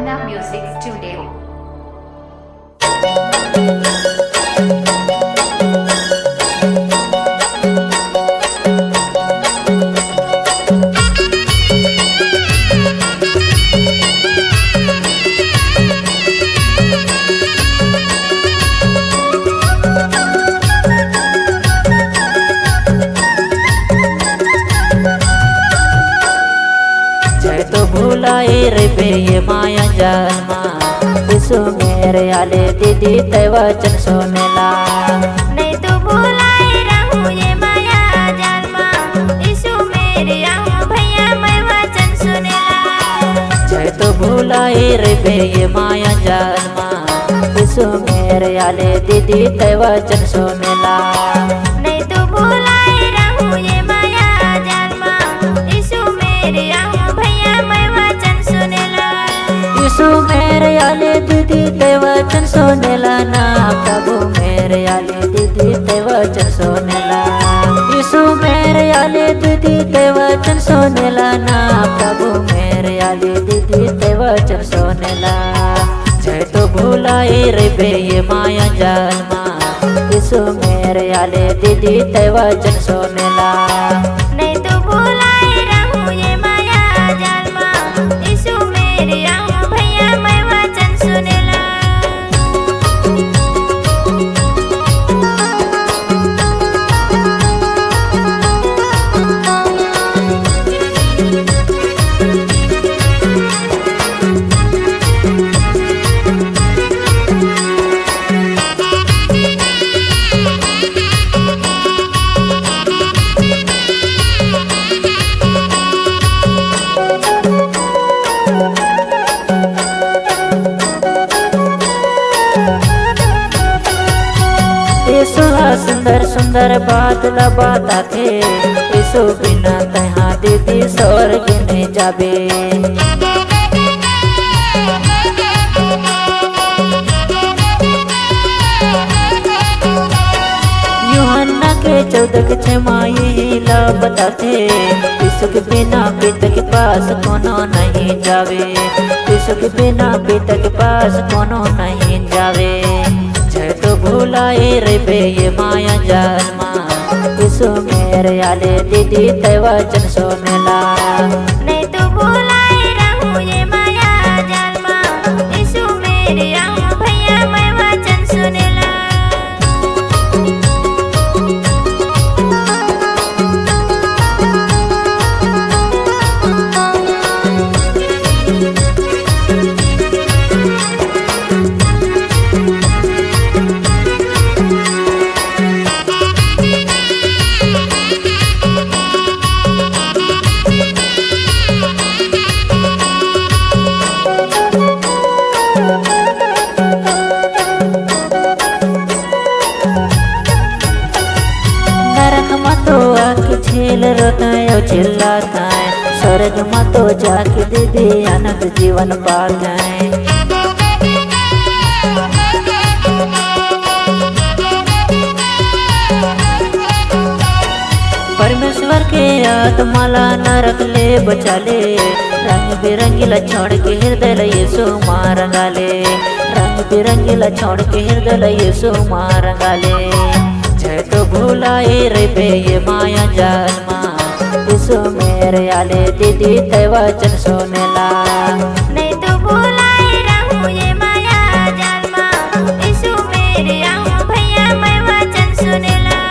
Archana Music Studio. भूलाए रे बे ये माया जन्मा विसु मेरे आले दीदी तय वचन सोनेला नहीं तो भूलाए रहूं ये माया जन्मा विसु मेरे आहूं भैया मैं वचन सुनेला। जय तो भूलाए रे बे ये माया जन्मा विसु मेरे आले दीदी तय वचन सोनेला नहीं तो भूलाए रहूं ये माया जन्मा विसु मेरे आहूं भैया मैं वचन सुनेला। यीशु मेरे आले दीदी ते वचन सोनेला ना प्रभु मेरे आले दीदी ते वचन सोनेला यीशु मेरे आले दीदी ते वचन सोनेला ना प्रभु मेरे आले दीदी ते वचन सोनेला। जय तो भूलाए रे बे ये माया जन्मा यीशु मेरे आले दीदी ते वचन सोनेला नहीं तो भूलाए रहूं ये माया जन्मा यीशु मेरे आहूं भैया मैं वचन सुनेला। यीशु सुंदर सुंदर बात लबाता थे यीशु बिना तहाँ दीदी स्वर्ग नहीं जाबे यूहन्ना के 14 के 6 माही लबता थे यीशु के बिना पिता के पास कोनो नहीं जावे यीशु के बिना पिता के पास कोनो नहीं जावे। जय तो भूलाए रे बे ये माया जन्मा यीशु मेरे आले दीदी तय वचन सोनेला नहीं तो भूलाए रहूं ये माया जन्मा यीशु मेरे आहूं भैया मैं वचन सुनेला। तो आँख झेल रोता है चिल्लाता है स्वर्ग में तो जाके दीदी अनंत जीवन पा जाए। परमेश्वर के आत्माला नरक ले बचा ले रंग बिरंगीला छोड़ के हृदय यीशु मां रंगाले रंग बिरंगीला छोड़ के हृदय यीशु मां रंगाले। जय तो भूलाए रे बे ये माया जन्मा यीशु मेरे आले दीदी तय वचन सोनेला नहीं तो भूलाए रहूं ये माया जन्मा यीशु मेरे आहूं भैया मैं वचन सुनेला।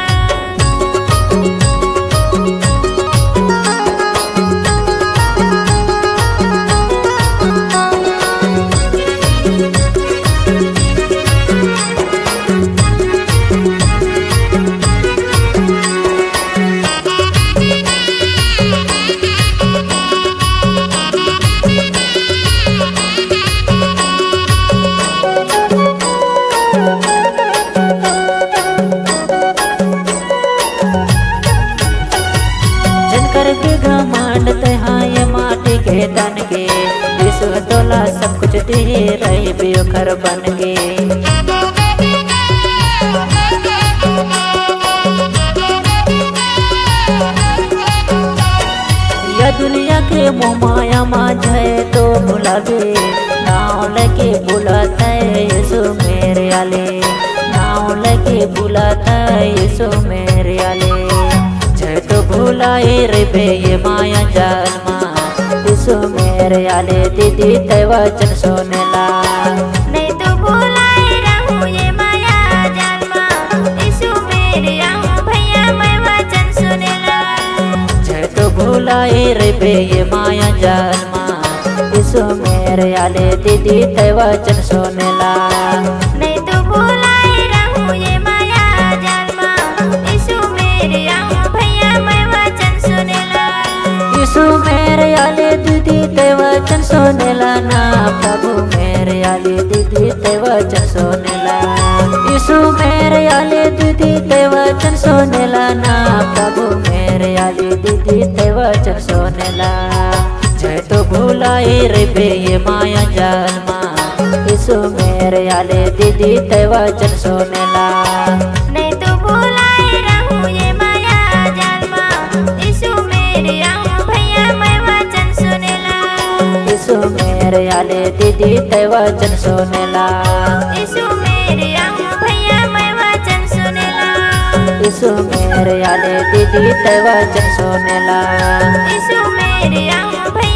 तन के विश्व तोला सब कुछ दे रहे बेखर बन के या दुनिया के के मोमाया माझे तो बुलावे नाव लगे बुलाता है यीशु मेरे आले नाव लगे बुलाता है यीशु मेरे आले जय तो भुलाए रे बे ये माया जालमा यीशु मेरे आले दीदी ते वचन सुनेला नहीं तो भुलाए रहूं ये माया जालमा यीशु मेरे आहूं भैया मैं वचन सुनेला जय तो भुलाए रे बे ये माया जालमा यीशु मेरे आले दीदी ते वचन सुनेला नहीं तो भुलाए रहूं ये माया जालमा यीशु मेरे आहूं भैया मैं वचन सुनेला यीशु मेरे आले दीदी ते वचन सुनेला ना प्रभु मेरे आले दीदी ते वचन सुनेला यीशु मेरे आले दीदी ते वचन सुनेला ना प्रभु मेरे आले दीदी ते वचन सुनेला जय तो भुलाए रे बे ये माया जालमा यीशु मेरे आले दीदी ते वचन सुनेला नहीं तो भुलाए रहूं ये माया जालमा यीशु मेरे आहूं भैया मैं वचन सुनेला यीशु मेरे आले दीदी ते वचन सुनेला यीशु मेरे आहूं भैया मैं वचन सुनेला यीशु मेरे आले दीदी ते वचन सुनेला यीशु मेरे आहूं भैया